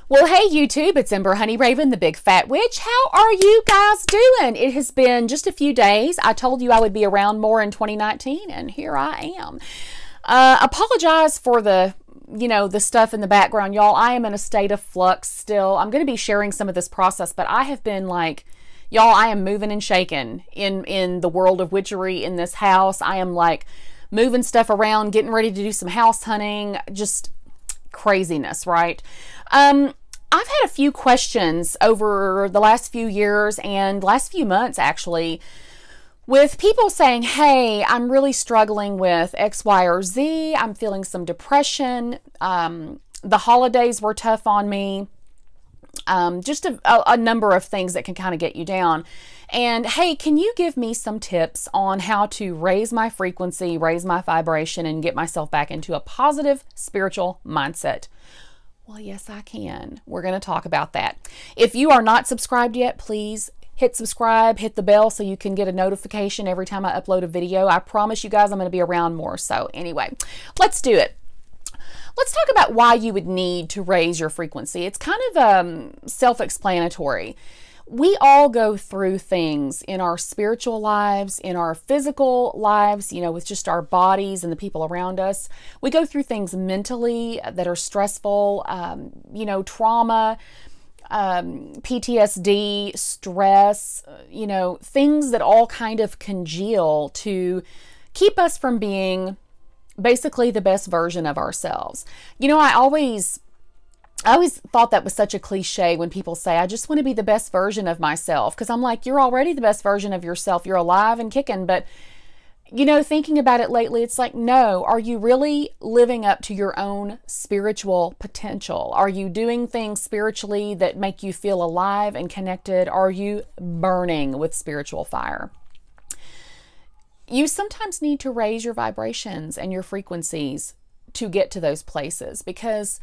Well, hey YouTube, it's Ember Honey Raven, the Big Fat Witch. How are you guys doing? It has been just a few days. I told you I would be around more in 2019, and here I am. Apologize for the stuff in the background, y'all. I am in a state of flux still. I'm going to be sharing some of this process, but I have been like, y'all, I am moving and shaking in the world of witchery in this house. I am like moving stuff around, getting ready to do some house hunting, just craziness, right? I've had a few questions over the last few years and last few months actually with people saying, hey, I'm really struggling with X, Y, or Z. I'm feeling some depression. The holidays were tough on me. Just a number of things that can kind of get you down. And hey, can you give me some tips on how to raise my frequency, raise my vibration, and get myself back into a positive spiritual mindset? Well, yes, I can. We're going to talk about that. If you are not subscribed yet, please hit subscribe, hit the bell so you can get a notification every time I upload a video. I promise you guys I'm going to be around more. So anyway, let's do it. Let's talk about why you would need to raise your frequency. It's kind of self-explanatory. We all go through things in our spiritual lives, in our physical lives, with just our bodies and the people around us. We go through things mentally that are stressful, trauma, PTSD, stress, things that all kind of congeal to keep us from being basically the best version of ourselves. I always thought that was such a cliche when people say, I just want to be the best version of myself. Because I'm like, you're already the best version of yourself. You're alive and kicking. But, thinking about it lately, it's like, no, are you really living up to your own spiritual potential? Are you doing things spiritually that make you feel alive and connected? Are you burning with spiritual fire? You sometimes need to raise your vibrations and your frequencies to get to those places, because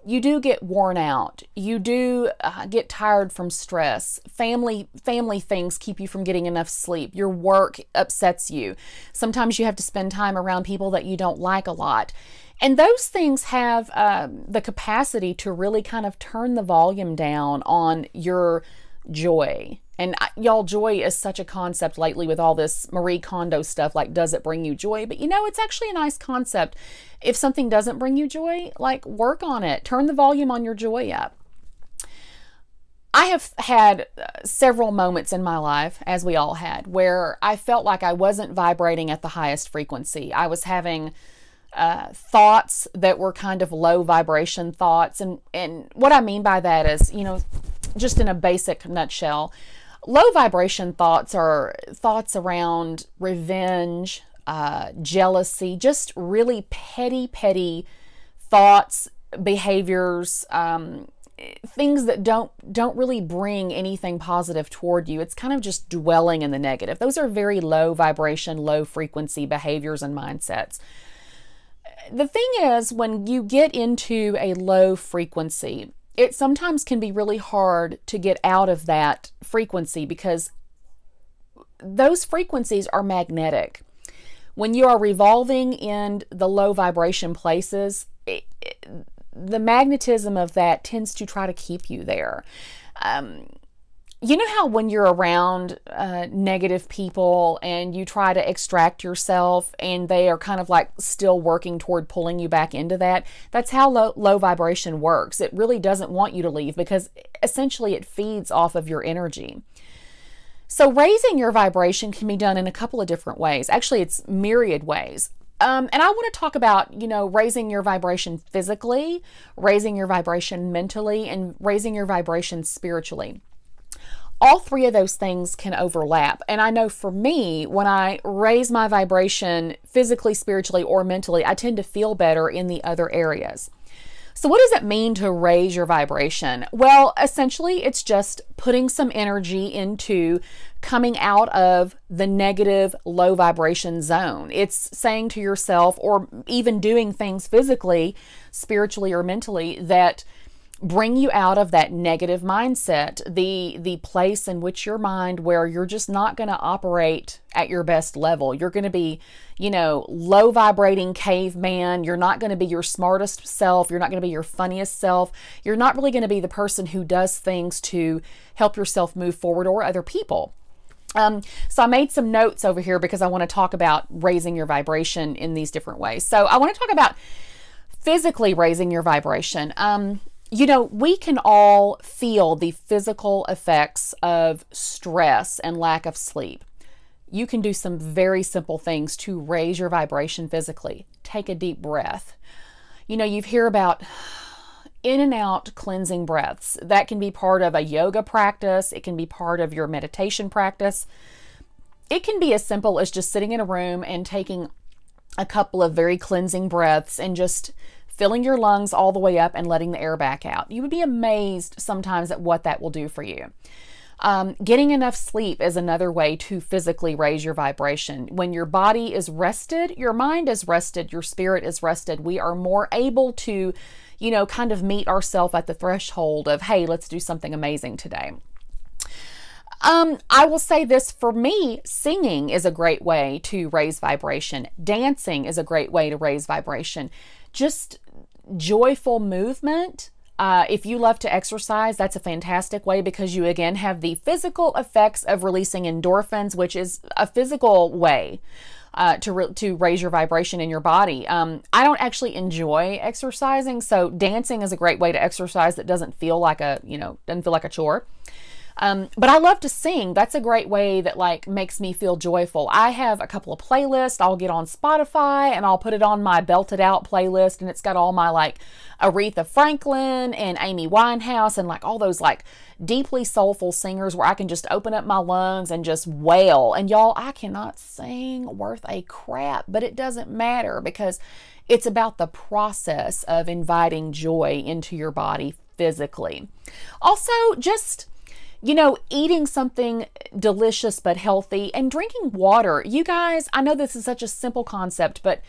you do get worn out. You do get tired from stress. Family things keep you from getting enough sleep. Your work upsets you. Sometimes you have to spend time around people that you don't like a lot. And those things have the capacity to really kind of turn the volume down on your joy. And y'all, joy is such a concept lately with all this Marie Kondo stuff, like, does it bring you joy? But it's actually a nice concept. If something doesn't bring you joy, like, work on it. Turn the volume on your joy up. I have had several moments in my life, as we all had, where I felt like I wasn't vibrating at the highest frequency. I was having thoughts that were kind of low vibration thoughts. And what I mean by that is, just in a basic nutshell, low vibration thoughts are thoughts around revenge, jealousy, just really petty thoughts, behaviors, things that don't really bring anything positive toward you. It's kind of just dwelling in the negative. Those are very low vibration, low frequency behaviors and mindsets. The thing is, when you get into a low frequency, it sometimes can be really hard to get out of that frequency, because those frequencies are magnetic. When you are revolving in the low vibration places, the magnetism of that tends to try to keep you there. You know how when you're around negative people and you try to extract yourself and they are kind of like still working toward pulling you back into that? That's how low vibration works. It really doesn't want you to leave, because essentially it feeds off of your energy. So raising your vibration can be done in a couple of different ways. Actually, it's myriad ways. And I want to talk about, raising your vibration physically, raising your vibration mentally, and raising your vibration spiritually. All three of those things can overlap. And I know for me, when I raise my vibration physically, spiritually, or mentally, I tend to feel better in the other areas. So what does it mean to raise your vibration? Well, essentially, it's just putting some energy into coming out of the negative, low vibration zone. It's saying to yourself, or even doing things physically, spiritually, or mentally, that bring you out of that negative mindset, the place in which your mind where you're just not going to operate at your best level. You're going to be, low vibrating caveman. You're not going to be your smartest self. You're not going to be your funniest self. You're not really going to be the person who does things to help yourself move forward or other people. So I made some notes over here because I want to talk about raising your vibration in these different ways. So I want to talk about physically raising your vibration. We can all feel the physical effects of stress and lack of sleep. You can do some very simple things to raise your vibration physically. Take a deep breath. You hear about in and out cleansing breaths. That can be part of a yoga practice. It can be part of your meditation practice. It can be as simple as just sitting in a room and taking a couple of very cleansing breaths and just filling your lungs all the way up and letting the air back out. You would be amazed sometimes at what that will do for you. Getting enough sleep is another way to physically raise your vibration. When your body is rested, your mind is rested, your spirit is rested, we are more able to, kind of meet ourselves at the threshold of, hey, let's do something amazing today. I will say this, for me, singing is a great way to raise vibration. Dancing is a great way to raise vibration. Just joyful movement. If you love to exercise, that's a fantastic way because you again have the physical effects of releasing endorphins, which is a physical way to raise your vibration in your body. I don't actually enjoy exercising, so dancing is a great way to exercise that doesn't feel like doesn't feel like a chore. But I love to sing. That's a great way that makes me feel joyful. I have a couple of playlists. I'll get on Spotify and I'll put it on my belted out playlist, and it's got all my Aretha Franklin and Amy Winehouse and all those deeply soulful singers where I can just open up my lungs and just wail. And y'all, I cannot sing worth a crap, but it doesn't matter because it's about the process of inviting joy into your body physically. Also, just eating something delicious but healthy and drinking water. You guys, I know this is such a simple concept, but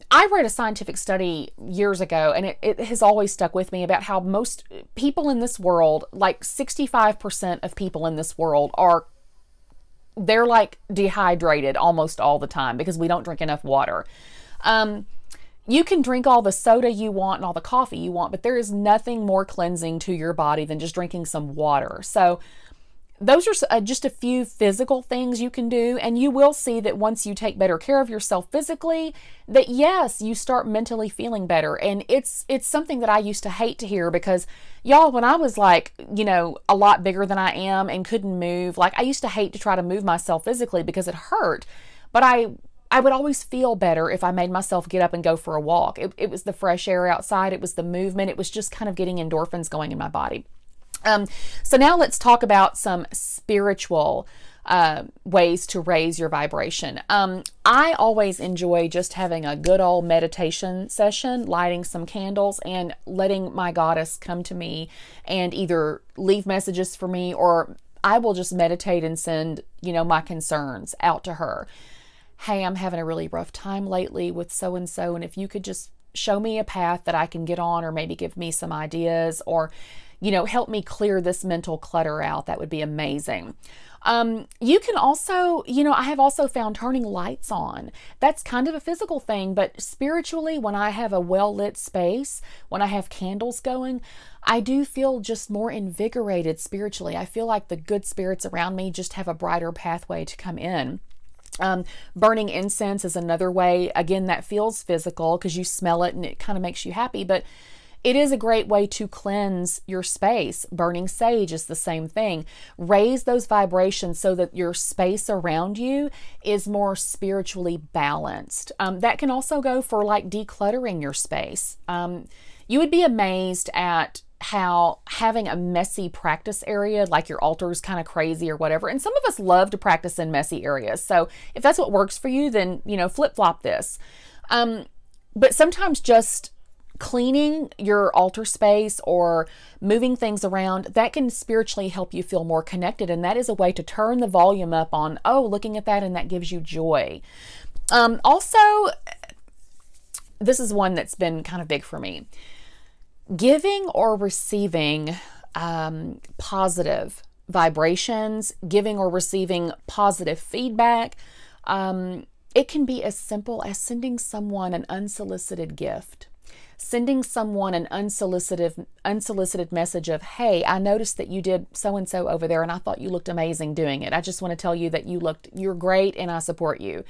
I read a scientific study years ago, and it has always stuck with me about how most people in this world, 65% of people in this world they're dehydrated almost all the time because we don't drink enough water. You can drink all the soda you want and all the coffee you want, but there is nothing more cleansing to your body than just drinking some water. So those are just a few physical things you can do, and you will see that once you take better care of yourself physically, that yes, you start mentally feeling better. And it's something that I used to hate to hear because, y'all, when I was a lot bigger than I am and couldn't move, I used to hate to try to move myself physically because it hurt. But I would always feel better if I made myself get up and go for a walk. It was the fresh air outside. It was the movement. It was just kind of getting endorphins going in my body. So now let's talk about some spiritual ways to raise your vibration. I always enjoy just having a good old meditation session, lighting some candles and letting my goddess come to me and either leave messages for me, or I will just meditate and send, my concerns out to her. Hey, I'm having a really rough time lately with so-and-so, and if you could just show me a path that I can get on, or maybe give me some ideas, or, help me clear this mental clutter out, that would be amazing. You can also, I have also found turning lights on. That's kind of a physical thing, but spiritually, when I have a well-lit space, when I have candles going, I do feel just more invigorated spiritually. I feel like the good spirits around me just have a brighter pathway to come in. Burning incense is another way. Again, that feels physical because you smell it and it kind of makes you happy, but it is a great way to cleanse your space. Burning sage is the same thing. Raise those vibrations so that your space around you is more spiritually balanced. That can also go for decluttering your space. You would be amazed at how having a messy practice area, like your altar is kind of crazy or whatever. And some of us love to practice in messy areas. So if that's what works for you, then, flip-flop this. But sometimes just cleaning your altar space or moving things around, that can spiritually help you feel more connected. And that is a way to turn the volume up on, looking at that, and that gives you joy. Also, this is one that's been kind of big for me. Giving or receiving positive vibrations, giving or receiving positive feedback. It can be as simple as sending someone an unsolicited gift, sending someone an unsolicited message of, hey, I noticed that you did so-and-so over there and I thought you looked amazing doing it. I just want to tell you that you're great and I support you.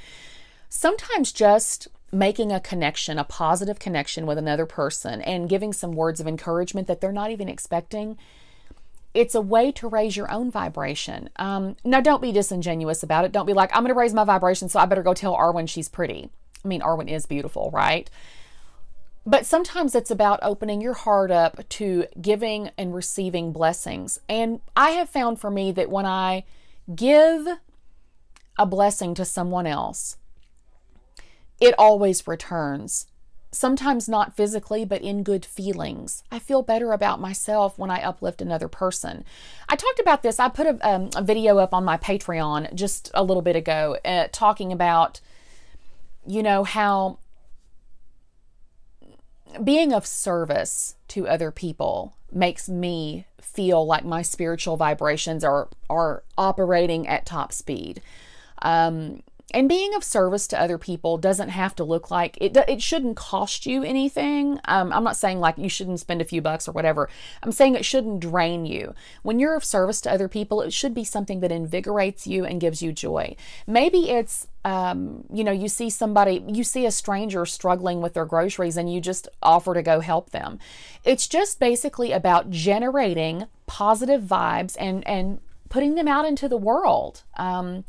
Sometimes just making a connection, a positive connection with another person and giving some words of encouragement that they're not even expecting, it's a way to raise your own vibration. Now, don't be disingenuous about it. Don't be like, I'm going to raise my vibration, so I better go tell Arwen she's pretty. I mean, Arwen is beautiful, right? But sometimes it's about opening your heart up to giving and receiving blessings. And I have found for me that when I give a blessing to someone else, it always returns. Sometimes not physically, but in good feelings. I feel better about myself when I uplift another person. I talked about this. I put a video up on my Patreon just a little bit ago talking about, how being of service to other people makes me feel like my spiritual vibrations are operating at top speed. And being of service to other people doesn't have to look like it shouldn't cost you anything. I'm not saying like you shouldn't spend a few bucks or whatever. I'm saying it shouldn't drain you. When you're of service to other people, it should be something that invigorates you and gives you joy. Maybe it's, you see a stranger struggling with their groceries and you just offer to go help them. It's just basically about generating positive vibes and putting them out into the world. I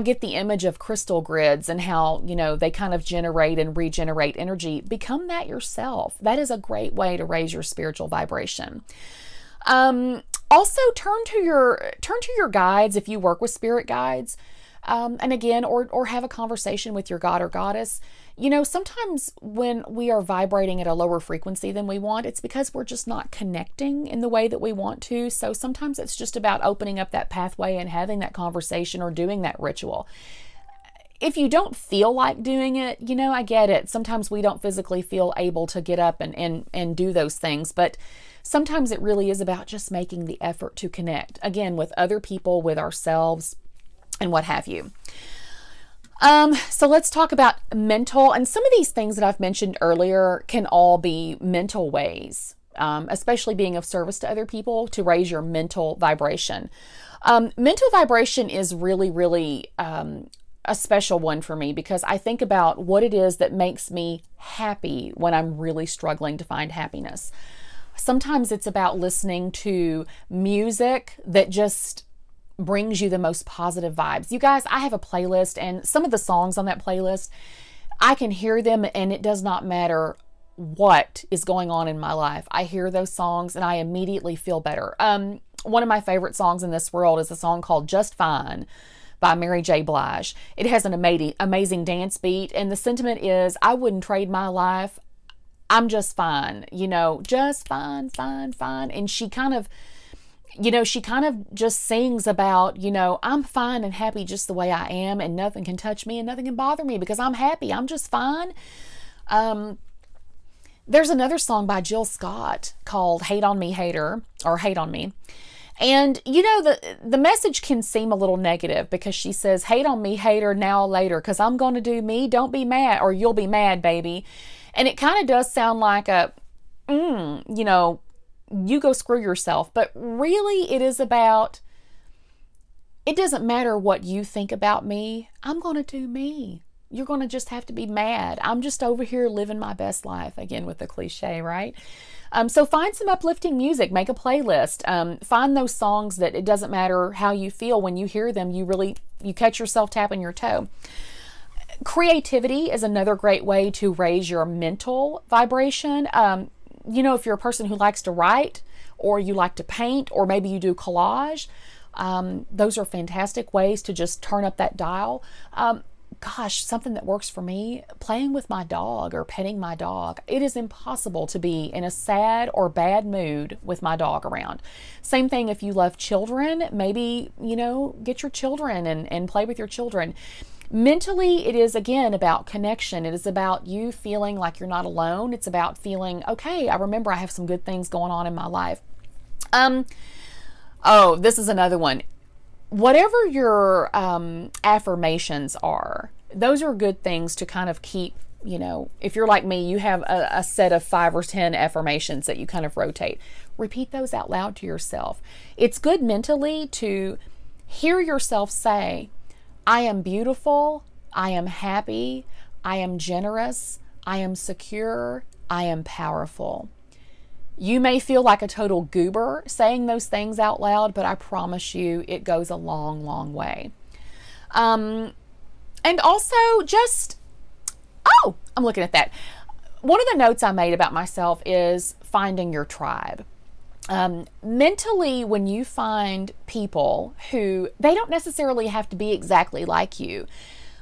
get the image of crystal grids and how, they kind of generate and regenerate energy. Become that yourself. That is a great way to raise your spiritual vibration. Also, turn to your guides if you work with spirit guides. And again, or have a conversation with your god or goddess. Sometimes when we are vibrating at a lower frequency than we want, it's because we're just not connecting in the way that we want to. So sometimes it's just about opening up that pathway and having that conversation or doing that ritual. If you don't feel like doing it, I get it. Sometimes we don't physically feel able to get up and do those things, but sometimes it really is about just making the effort to connect, again, with other people, with ourselves, and what have you. So let's talk about mental, and some of these things that I've mentioned earlier can all be mental ways, especially being of service to other people to raise your mental vibration. Mental vibration is really, really a special one for me because I think about what it is that makes me happy when I'm really struggling to find happiness. Sometimes it's about listening to music that just brings you the most positive vibes. You guys, I have a playlist, and some of the songs on that playlist, I can hear them and it does not matter what is going on in my life. I hear those songs and I immediately feel better. One of my favorite songs in this world is a song called Just Fine by Mary J. Blige. It has an amazing dance beat, and the sentiment is, I wouldn't trade my life. I'm just fine, just fine, fine, fine. And she kind of just sings about, I'm fine and happy just the way I am, and nothing can touch me and nothing can bother me because I'm happy. I'm just fine. There's another song by Jill Scott called Hate on Me, Hater, or Hate on Me. And, the message can seem a little negative because she says, hate on me, hater, now or later, because I'm going to do me. Don't be mad, or you'll be mad, baby. And it kind of does sound like you go screw yourself. But really, it is about, it doesn't matter what you think about me. I'm going to do me. You're going to just have to be mad. I'm just over here living my best life. Again, with the cliche, right? So find some uplifting music, make a playlist, find those songs that it doesn't matter how you feel when you hear them, you catch yourself tapping your toe. Creativity is another great way to raise your mental vibration. If you're a person who likes to write, or you like to paint, or maybe you do collage, those are fantastic ways to just turn up that dial. Something that works for me, playing with my dog or petting my dog. It is impossible to be in a sad or bad mood with my dog around. Same thing if you love children, maybe, get your children and play with your children. Mentally, it is again about connection. It is about you feeling like you're not alone. It's about feeling, okay, I remember I have some good things going on in my life. Oh, this is another one. Whatever your affirmations are, those are good things to kind of keep, you know, if you're like me, you have a set of 5 or 10 affirmations that you kind of rotate. Repeat those out loud to yourself. It's good mentally to hear yourself say, I am beautiful, I am happy, I am generous, I am secure, I am powerful. You may feel like a total goober saying those things out loud, but I promise you it goes a long, long way. And also just, oh, I'm looking at that. One of the notes I made about myself is finding your tribe. Mentally, when you find people who, they don't necessarily have to be exactly like you,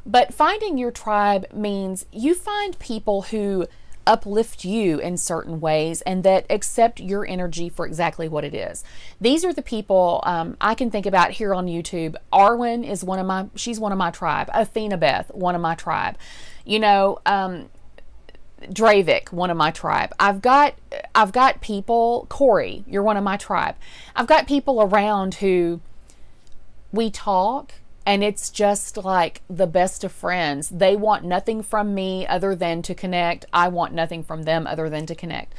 but finding your tribe means you find people who uplift you in certain ways and that accept your energy for exactly what it is. These are the people I can think about here on YouTube. Arwen is she's one of my tribe. Athena Beth, one of my tribe. You know, Dravik, one of my tribe. I've got people, Corey, you're one of my tribe. I've got people around who we talk and it's just like the best of friends. They want nothing from me other than to connect. I want nothing from them other than to connect.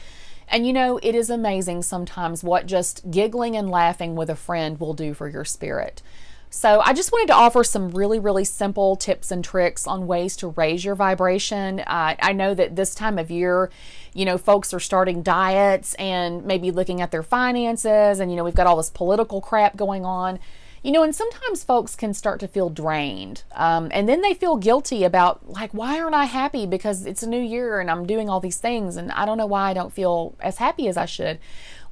And you know, it is amazing sometimes what just giggling and laughing with a friend will do for your spirit. So I just wanted to offer some really, really simple tips and tricks on ways to raise your vibration. I know that this time of year, you know, folks are starting diets and maybe looking at their finances, and, you know, we've got all this political crap going on. You know, and sometimes folks can start to feel drained. And then they feel guilty about, like, why aren't I happy? Because it's a new year and I'm doing all these things and I don't know why I don't feel as happy as I should.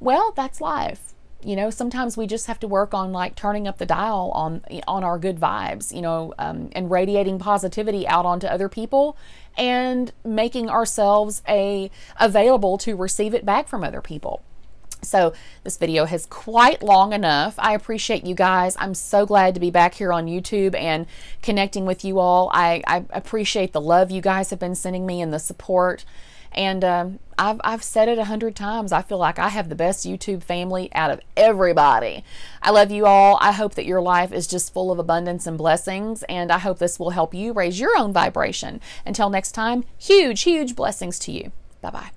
Well, that's life. You know, sometimes we just have to work on, like, turning up the dial on our good vibes, you know, and radiating positivity out onto other people and making ourselves available to receive it back from other people. So this video is quite long enough. I appreciate you guys. I'm so glad to be back here on YouTube and connecting with you all. I appreciate the love you guys have been sending me and the support. And I've said it 100 times. I feel like I have the best YouTube family out of everybody. I love you all. I hope that your life is just full of abundance and blessings. And I hope this will help you raise your own vibration. Until next time, huge, huge blessings to you. Bye-bye.